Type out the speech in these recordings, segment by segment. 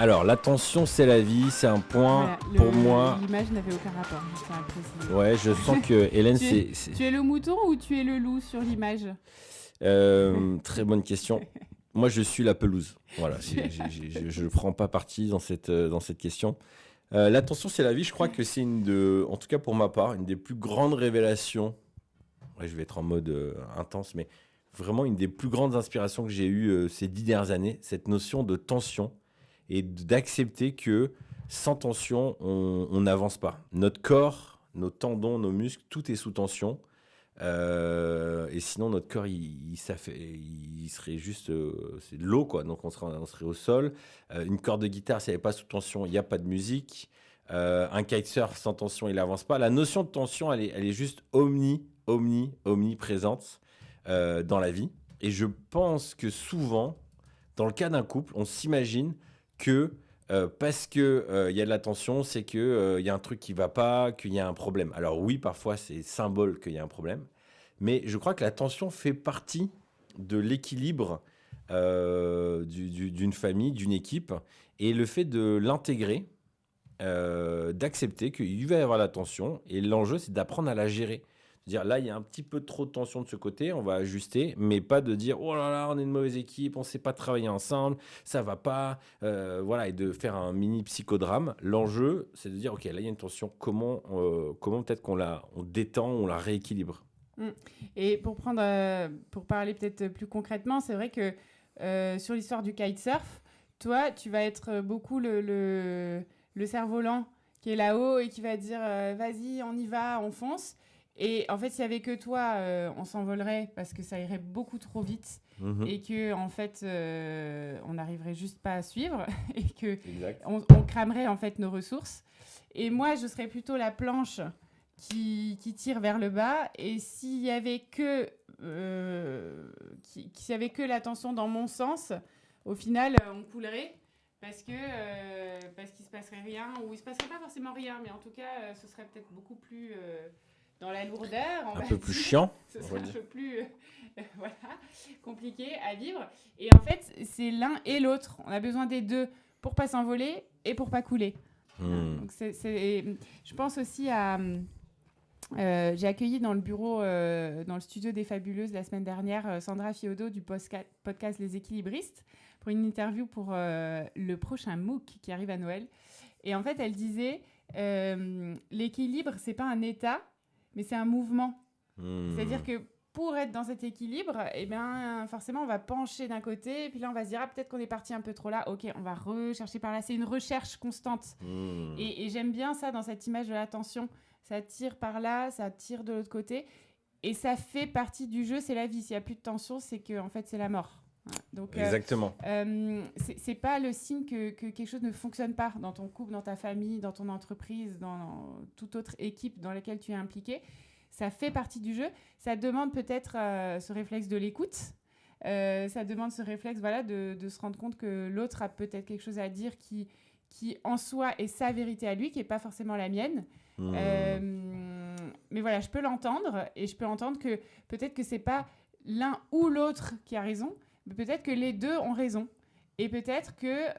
Alors, l'attention, c'est la vie, c'est un point Voilà, pour moi. l'image n'avait aucun rapport, je tiens à le préciser. Ouais, je sens que Hélène, Tu es le mouton ou tu es le loup sur l'image? Très bonne question. Moi, je suis la pelouse. Voilà, je ne prends pas parti dans cette question. L'attention, c'est la vie. Je crois que c'est en tout cas pour ma part, une des plus grandes révélations. Ouais, je vais être en mode intense, mais vraiment une des plus grandes inspirations que j'ai eues ces 10 dernières années, cette notion de tension et d'accepter que sans tension, on n'avance pas. Notre corps, nos tendons, nos muscles, tout est sous tension. Et sinon, notre corps, il serait juste... c'est de l'eau, quoi. Donc, on serait au sol. Une corde de guitare, si elle n'est pas sous tension, il n'y a pas de musique. Un kitesurf sans tension, il n'avance pas. La notion de tension, elle est juste omniprésente dans la vie. Et je pense que souvent, dans le cas d'un couple, on s'imagine que parce qu'il y a de la tension, c'est qu'il y a un truc qui ne va pas, qu'il y a un problème. Alors oui, parfois, c'est symbole qu'il y a un problème. Mais je crois que la tension fait partie de l'équilibre d'une famille, d'une équipe. Et le fait de l'intégrer, d'accepter qu'il va y avoir la tension. Et l'enjeu, c'est d'apprendre à la gérer. Dire là, il y a un petit peu trop de tension de ce côté, on va ajuster, mais pas de dire oh là là, on est une mauvaise équipe, on ne sait pas travailler ensemble, ça va pas, voilà, et de faire un mini psychodrame. L'enjeu, c'est de dire ok, là il y a une tension, comment peut-être on détend, on la rééquilibre. Et pour parler peut-être plus concrètement, c'est vrai que sur l'histoire du kitesurf, toi, tu vas être beaucoup le cerf-volant qui est là-haut et qui va dire vas-y, on y va, on fonce. Et en fait, s'il n'y avait que toi, on s'envolerait parce que ça irait beaucoup trop vite et que en fait, on n'arriverait juste pas à suivre et que on cramerait en fait nos ressources. Et moi, je serais plutôt la planche qui tire vers le bas. Et s'il y avait que la tension dans mon sens, au final, on coulerait. Parce qu'il se passerait rien, ou il se passerait pas forcément rien, mais en tout cas, ce serait peut-être beaucoup plus dans la lourdeur. Un peu plus chiant. Ce serait un peu plus voilà, compliqué à vivre. Et en fait, c'est l'un et l'autre. On a besoin des deux pour pas s'envoler et pour pas couler. Donc je pense aussi à... j'ai accueilli dans le bureau, dans le studio des Fabuleuses la semaine dernière, Sandra Fiodo du podcast Les Équilibristes pour une interview pour le prochain MOOC qui arrive à Noël. Et en fait, elle disait l'équilibre, c'est pas un état, mais c'est un mouvement. C'est-à-dire que pour être dans cet équilibre, eh bien, forcément, on va pencher d'un côté, et puis là, on va se dire, peut-être qu'on est parti un peu trop là. Ok, on va rechercher par là. C'est une recherche constante. Et j'aime bien ça dans cette image de l'attention. Ça tire par là, ça tire de l'autre côté. Et ça fait partie du jeu, c'est la vie. S'il n'y a plus de tension, c'est que en fait, c'est la mort. Donc, exactement. C'est pas le signe que quelque chose ne fonctionne pas dans ton couple, dans ta famille, dans ton entreprise, dans toute autre équipe dans laquelle tu es impliqué. Ça fait partie du jeu. Ça demande peut-être ce réflexe de l'écoute. Ça demande ce réflexe de se rendre compte que l'autre a peut-être quelque chose à dire qui en soi est sa vérité à lui, qui n'est pas forcément la mienne. Mais voilà, je peux l'entendre et je peux entendre que peut-être que c'est pas l'un ou l'autre qui a raison, mais peut-être que les deux ont raison. Et peut-être que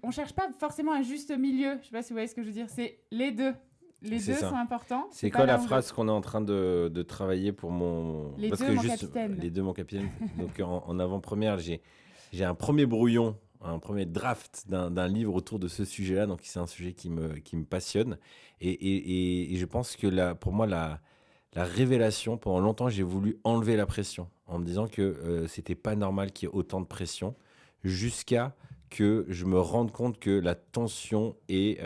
on cherche pas forcément un juste milieu. Je sais pas si vous voyez ce que je veux dire. C'est les deux. Les deux sont importants. C'est quoi la phrase qu'on est en train de travailler pour mon... Les deux, mon capitaine. Les deux, mon capitaine. Donc en avant-première, j'ai un premier brouillon, un premier draft d'un livre autour de ce sujet-là. Donc c'est un sujet qui me passionne. Et je pense que pour moi, la révélation, pendant longtemps, j'ai voulu enlever la pression en me disant que c'était pas normal qu'il y ait autant de pression jusqu'à que je me rende compte que la tension est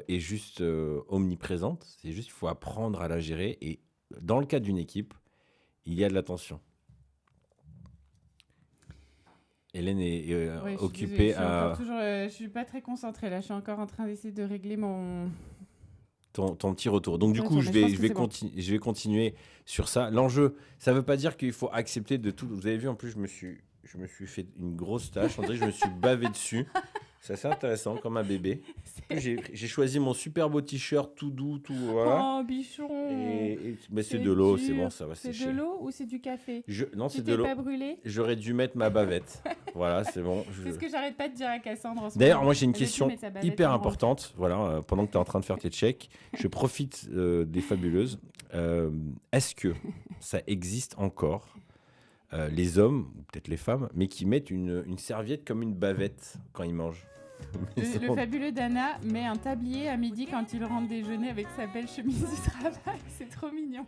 juste omniprésente. C'est juste qu'il faut apprendre à la gérer. Et dans le cas d'une équipe, il y a de la tension. Hélène est occupée à... je suis pas très concentrée là. Je suis encore en train d'essayer de régler mon... Ton petit retour. Donc du coup, je vais continuer sur ça. L'enjeu, ça ne veut pas dire qu'il faut accepter de tout. Vous avez vu, en plus, je me suis fait une grosse tâche. On dirait que je me suis bavé dessus. C'est assez intéressant comme un bébé. J'ai choisi mon super beau t-shirt tout doux, tout voilà. Oh, bichon. Mais c'est de l'eau, c'est bon, ça va sécher. C'est de l'eau ou c'est du café? Non, Tu c'est de t'es l'eau. pas brûlé? J'aurais dû mettre ma bavette. Voilà, c'est bon. C'est ce que j'arrête pas de dire à Cassandre en ce D'ailleurs, moment. moi j'ai une Elle a dû question mettre sa bavette hyper en gros. importante. Voilà, pendant que tu es en train de faire tes checks, je profite des fabuleuses. Est-ce que ça existe encore les hommes, ou peut-être les femmes, mais qui mettent une serviette comme une bavette quand ils mangent? Le fabuleux Dana met un tablier à midi quand il rentre déjeuner avec sa belle chemise du travail. C'est trop mignon.